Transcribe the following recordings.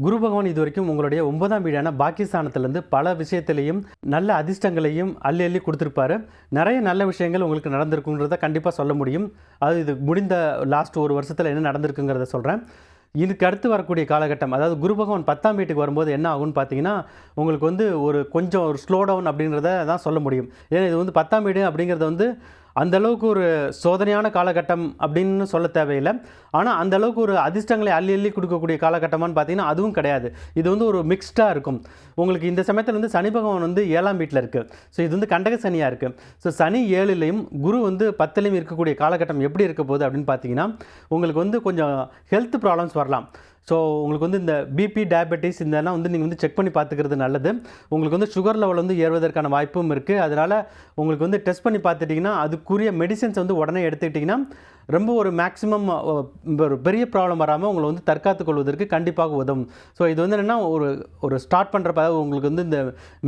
குரு பகவான் இது வரைக்கும் உங்களுடைய 9ஆம் வீடான பாக்கியஸ்தானத்திலேருந்து பல விஷயத்திலையும் நல்ல அதிர்ஷ்டங்களையும் அள்ளி அள்ளி கொடுத்துருப்பாரு. நிறைய நல்ல விஷயங்கள் உங்களுக்கு நடந்திருக்குங்கிறத கண்டிப்பாக சொல்ல முடியும். அது இது முடிந்த லாஸ்ட் ஒரு வருஷத்தில் என்ன நடந்திருக்குங்கிறத சொல்கிறேன். இதுக்கு அடுத்து வரக்கூடிய காலகட்டம், அதாவது குரு பகவான் 10ஆம் வீட்டுக்கு வரும்போது என்ன ஆகும்னு பார்த்தீங்கன்னா, உங்களுக்கு வந்து கொஞ்சம் ஒரு ஸ்லோ டவுன் அப்படிங்கிறத தான் சொல்ல முடியும். ஏன்னா இது வந்து 10ஆம் வீடு அப்படிங்கிறது வந்து அந்தளவுக்கு ஒரு சோதனையான காலகட்டம் அப்படின்னு சொல்ல தேவையில்லை. ஆனால் அந்தளவுக்கு ஒரு அதிர்ஷ்டங்களை அள்ளி அள்ளி கொடுக்கக்கூடிய காலகட்டமானு பார்த்தீங்கன்னா அதுவும் கிடையாது. இது வந்து ஒரு மிக்ஸ்டாக இருக்கும். உங்களுக்கு இந்த சமயத்தில் வந்து சனி பகவான் வந்து 7ஆம் வீட்டில் இருக்குது. ஸோ இது வந்து கண்டக சனியாக இருக்குது. ஸோ சனி 7லையும் குரு வந்து 10லையும் இருக்கக்கூடிய காலகட்டம் எப்படி இருக்க போகுது அப்படின்னு பார்த்தீங்கன்னா, உங்களுக்கு வந்து கொஞ்சம் ஹெல்த் ப்ராப்ளம்ஸ் வரலாம். ஸோ உங்களுக்கு வந்து இந்த பிபி, டயபெட்டிஸ் இதெல்லாம் வந்து நீங்கள் வந்து செக் பண்ணி பார்த்துக்கிறது நல்லது. உங்களுக்கு வந்து சுகர் லெவல் வந்து ஏறுவதற்கான வாய்ப்பும் இருக்குது. அதனால் உங்களுக்கு வந்து டெஸ்ட் பண்ணி பார்த்துட்டிங்கன்னா அதுக்குரிய மெடிசின்ஸ் வந்து உடனே எடுத்துக்கிட்டிங்கன்னா ரொம்ப ஒரு மேக்ஸிமம் ஒரு பெரிய ப்ராப்ளம் வராமல் உங்களை வந்து தற்காத்துக் கொள்வதற்கு கண்டிப்பாக உதவும். ஸோ இது வந்து என்னென்னா ஒரு ஸ்டார்ட் பண்ணுறப்ப உங்களுக்கு வந்து இந்த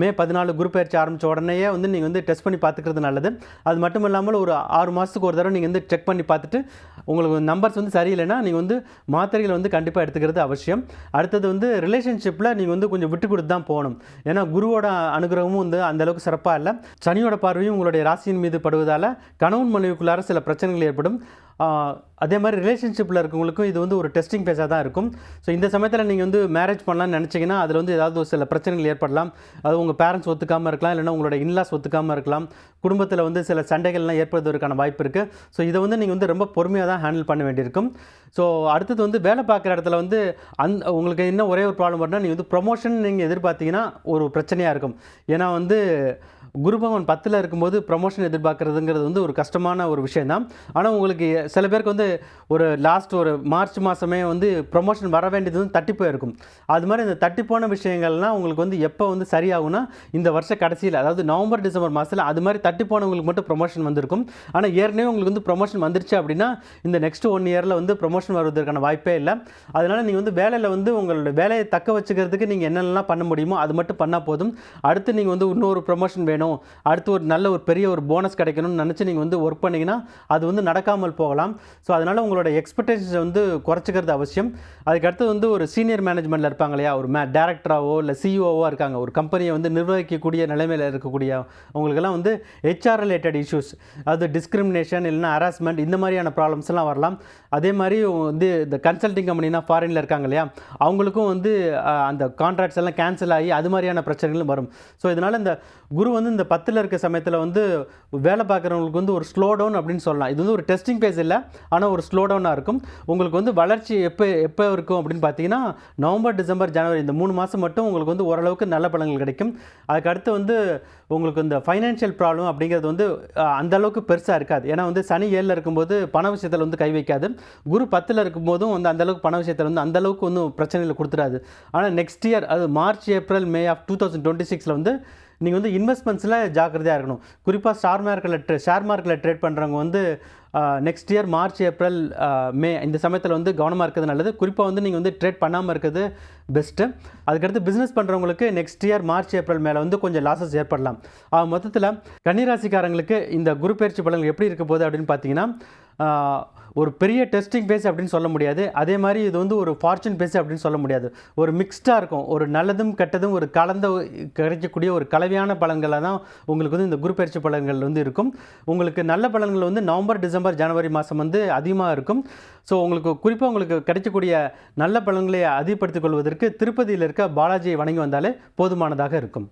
மே 14 குரு பயிற்சி ஆரம்பித்த உடனேயே வந்து நீங்கள் வந்து டெஸ்ட் பண்ணி பார்த்துக்கிறது நல்லது. அது மட்டும் இல்லாமல் ஒரு 6 மாதத்துக்கு ஒரு தடவை நீங்கள் வந்து செக் பண்ணி பார்த்துட்டு உங்களுக்கு நம்பர்ஸ் வந்து சரியில்லைன்னா நீங்கள் வந்து மாத்திரைகள் வந்து கண்டிப்பாக எடுத்துக்கிறது அவசியம். அடுத்தது வந்து ரிலேஷன்ஷிப்பில் நீங்கள் வந்து கொஞ்சம் விட்டு கொடுத்து தான் போகணும். ஏன்னா குருவோட அனுகிரகமும் வந்து அந்தளவுக்கு சிறப்பாக இல்லை. சனியோட பார்வையும் உங்களுடைய ராசியின் மீது படுவதால் கணவன் மனைவிக்குள்ளார சில பிரச்சனைகள் ஏற்படும். அதே மாதிரி ரிலேஷன்ஷிப்பில் இருக்கவங்களுக்கும் இது வந்து ஒரு டெஸ்டிங் பேஸாக தான் இருக்கும். ஸோ இந்த சமயத்தில் நீங்கள் வந்து மேரேஜ் பண்ணலான்னு நினச்சிங்கன்னா அதில் வந்து ஏதாவது ஒரு சில பிரச்சனைகள் ஏற்படலாம். அது உங்கள் பேரண்ட்ஸ் ஒத்துக்காமல் இருக்கலாம், இல்லைனா உங்களோட இன்லாஸ் ஒத்துக்காமல் இருக்கலாம். குடும்பத்தில் வந்து சில சண்டைகள்லாம் ஏற்படுவதற்கான வாய்ப்பு இருக்குது. ஸோ இதை வந்து நீங்கள் வந்து ரொம்ப பொறுமையாக தான் ஹேண்டில் பண்ண வேண்டியிருக்கும். ஸோ அடுத்தது வந்து வேலை பார்க்குற இடத்துல வந்து உங்களுக்கு இன்னும் ஒரே ஒரு ப்ராப்ளம் வரணும்னா, நீங்கள் வந்து ப்ரொமோஷன் நீங்கள் எதிர்பார்த்தீங்கன்னா ஒரு பிரச்சனையாக இருக்கும். ஏன்னா வந்து குரு பகவான் 10ல் இருக்கும்போது ப்ரமோஷன் எதிர்பார்க்குறதுங்கிறது வந்து ஒரு கஷ்டமான ஒரு விஷயம் தான். ஆனால் உங்களுக்கு சில பேருக்கு வந்து ஒரு லாஸ்ட் ஒரு மார்ச் மாதமே வந்து ப்ரொமோஷன் வர வேண்டியது வந்து தட்டி போயிருக்கும். அது மாதிரி இந்த தட்டி போன விஷயங்கள்லாம் உங்களுக்கு வந்து எப்போ வந்து சரியாகும்னா இந்த வருஷ கடைசியில், அதாவது நவம்பர் டிசம்பர் மாதத்தில் அது மாதிரி தட்டி போனவங்களுக்கு மட்டும் ப்ரொமோஷன் வந்திருக்கும். ஆனால் ஏற்கனவே உங்களுக்கு வந்து ப்ரொமோஷன் வந்துருச்சு அப்படின்னா இந்த நெக்ஸ்ட் 1 இயரில் வந்து ப்ரொமோஷன் வருவதற்கான வாய்ப்பே இல்லை. அதனால் நீங்கள் வந்து வேலையில் வந்து உங்களோட வேலையை தக்க வச்சுக்கிறதுக்கு நீங்கள் என்னென்னலாம் பண்ண முடியுமோ அது மட்டும் பண்ணால் போதும். அடுத்து நீங்கள் வந்து இன்னொரு ப்ரொமோஷன் வேணும், அடுத்து ஒரு நல்ல ஒரு பெரிய ஒரு போனஸ் கிடைக்கணும்னு நினச்சி நீங்கள் வந்து ஒர்க் பண்ணிங்கன்னா அது வந்து நடக்காமல் போகலாம். ஸோ அதனால் உங்களோட எக்ஸ்பெக்டேஷன்ஸை வந்து குறைச்சிக்கிறது அவசியம். அதுக்கடுத்து வந்து ஒரு சீனியர் மேனேஜ்மெண்ட்டில் இருப்பாங்க இல்லையா, ஒரு டேரக்டராகவோ இல்லை சிஇஓவோ இருக்காங்க, ஒரு கம்பெனியை வந்து நிர்வகிக்கக்கூடிய நிலைமையில் இருக்கக்கூடிய அவங்களுக்கெல்லாம் வந்து ஹெச்ஆர் ரிலேட்டட் இஷ்யூஸ், அது டிஸ்கிரிமினேஷன் இல்லைனா ஹராஸ்மெண்ட் இந்த மாதிரியான ப்ராப்ளம்ஸ்லாம் வரலாம். அதே மாதிரி வந்து இந்த கன்சல்டிங் கம்பெனினா ஃபாரினில் இருக்காங்க இல்லையா, அவங்களுக்கும் வந்து அந்த கான்ட்ராக்ட்ஸ் எல்லாம் கேன்சல் ஆகி அது மாதிரியான பிரச்சனைகளும் வரும். ஸோ இதனால் இந்த குரு வந்து இந்த 10ல் இருக்க சமயத்தில் வந்து வேலை பார்க்குறவங்களுக்கு வந்து ஒரு ஸ்லோ டவுன் அப்படின்னு சொல்லலாம். இது வந்து ஒரு டெஸ்டிங் பேஸ் இல்லை, ஆனால் ஒரு ஸ்லோ டவுனாக இருக்கும். உங்களுக்கு வந்து வளர்ச்சி எப்போ இருக்கும் அப்படின்னு பார்த்தீங்கன்னா நவம்பர், டிசம்பர், ஜனவரி இந்த 3 மாதம் மட்டும் உங்களுக்கு வந்து ஓரளவுக்கு நல்ல பலன்கள் கிடைக்கும். அதுக்கடுத்து வந்து உங்களுக்கு இந்த ஃபைனான்ஷியல் ப்ராப்ளம் அப்படிங்கிறது வந்து அந்தளவுக்கு பெருசாக இருக்காது. ஏன்னா வந்து சனி 7ல் இருக்கும்போது பண விஷயத்தில் வந்து கை வைக்காது. குரு 10ல் இருக்கும்போதும் வந்து அந்தளவுக்கு பண விஷயத்தில் வந்து அந்தளவுக்கு ஒன்றும் பிரச்சனைகள் கொடுத்துடாது. ஆனால் நெக்ஸ்ட் இயர், அது மார்ச், ஏப்ரல், மே ஆஃப் 2026 வந்து நீங்கள் வந்து இன்வெஸ்ட்மெண்ட்ஸில் ஜாக்கிரதையாக இருக்கணும். குறிப்பாக ஷேர் மார்க்கெட்டில் ட்ரேட் பண்ணுறவங்க வந்து நெக்ஸ்ட் இயர் மார்ச், ஏப்ரல், மே இந்த சமயத்தில் வந்து கவனமாக இருக்கிறது நல்லது. குறிப்பாக வந்து நீங்கள் வந்து ட்ரேட் பண்ணாமல் இருக்கிறது பெஸ்ட்டு. அதுக்கடுத்து பிஸ்னஸ் பண்ணுறவங்களுக்கு நெக்ஸ்ட் இயர் மார்ச், ஏப்ரல் மேலே வந்து கொஞ்சம் லாஸஸ் ஏற்படலாம். மொத்தத்தில் கன்னிராசிக்காரங்களுக்கு இந்த குரு பயிற்சி பலன்கள் எப்படி இருக்க போகுது அப்படின்னு பார்த்தீங்கன்னா, ஒரு பெரிய டெஸ்டிங் பேஸ் அப்படின்னு சொல்ல முடியாது. அதே மாதிரி இது வந்து ஒரு ஃபார்ச்சூன் பேஸ் அப்படின்னு சொல்ல முடியாது. ஒரு மிக்ஸ்டாக இருக்கும். ஒரு நல்லதும் கெட்டதும் ஒரு கலந்த கிடைக்கக்கூடிய ஒரு கலவையான பலன்களாக தான் உங்களுக்கு வந்து இந்த குரு பயிற்சி பலன்கள் வந்து இருக்கும். உங்களுக்கு நல்ல பலன்கள் வந்து நவம்பர், டிசம்பர், ஜனவரி மாதம் வந்து அதிகமாக இருக்கும். ஸோ உங்களுக்கு குறிப்பாக உங்களுக்கு கிடைக்கக்கூடிய நல்ல பலன்களை அதிகப்படுத்திக் கொள்வதற்கு திருப்பதியில் இருக்க பாலாஜியை வணங்கி வந்தாலே போதுமானதாக இருக்கும்.